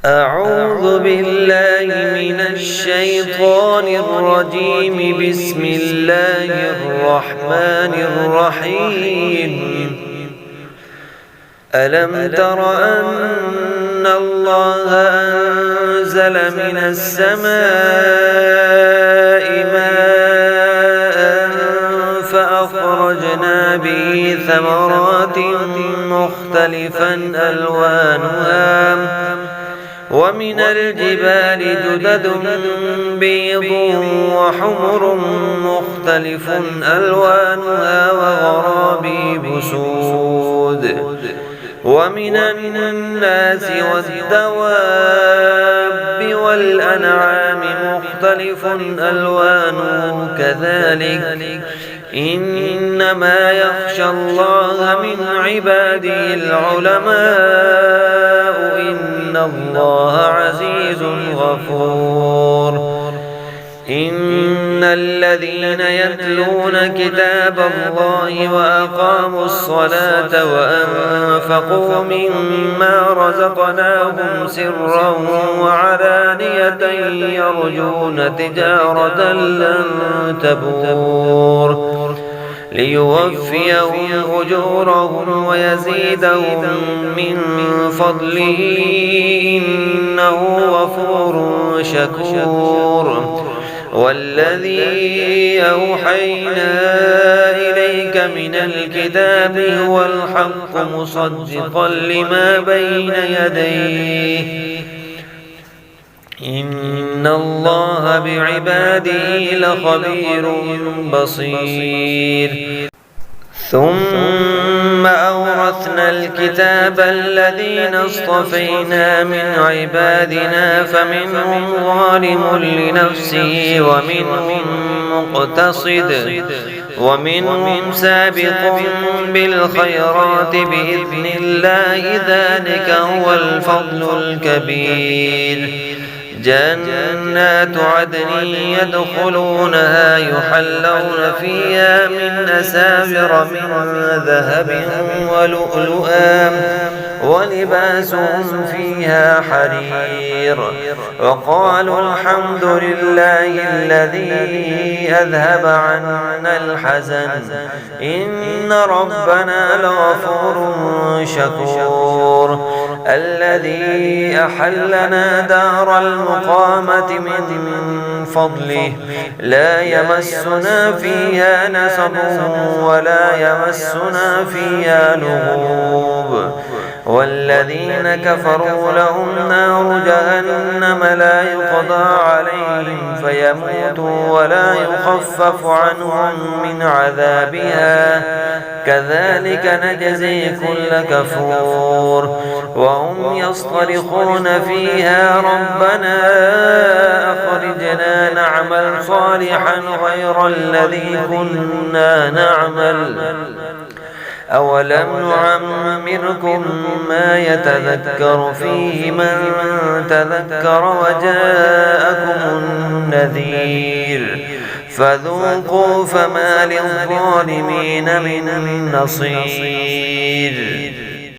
أعوذ بالله من الشيطان الرجيم. بسم الله الرحمن الرحيم. ألم تر أن الله أنزل من السماء ماء فأخرجنا به ثمرات مختلفا ألوانها ومن الجبال جدد بيض وحمر مختلف ألوانها وغرابيب سود ومن الناس والدواب والأنعام مختلف ألوانه كذلك إنما يخشى الله من عباده العلماء إن الله عزيز غفور. إن الذين يتلون كتاب الله وأقاموا الصلاة وأنفقوا مما رزقناهم سرا وعلانية يرجون تجارة لن تبور ليوفيهم أجورهم ويزيدهم من فضله إنه غفور شكور. والذي أوحينا إليك من الكتاب هو الحق مصدقا لما بين يديه إن الله بعباده لخبير بصير. ثم أورثنا الكتاب الذين اصطفينا من عبادنا فمنهم ظالم لنفسه ومنهم مقتصد ومنهم سابق بالخيرات بإذن الله ذلك هو الفضل الكبير. جنات عدن يدخلونها يحلون فيها من أساور من ذهب ولؤلؤا ولباسهم فيها حرير. وقالوا الحمد لله الذي أذهب عنا الحزن إن ربنا لغفور شكور. الذي أحلنا دار المقامة من فضله لا يمسنا فيها نصب ولا يمسنا فيها لغوب. والذين كفروا لهم نار جهنم لا يقضى عليهم فيموتوا ولا يخفف عنهم من عذابها كذلك نجزي كل كفور. وهم يصطرخون فيها ربنا أخرجنا نعمل صالحا غير الذي كنا نعمل أولم نعمركم ما يتذكر فيه من تذكر وجاءكم النذير فذوقوا فما للظالمين من نصير.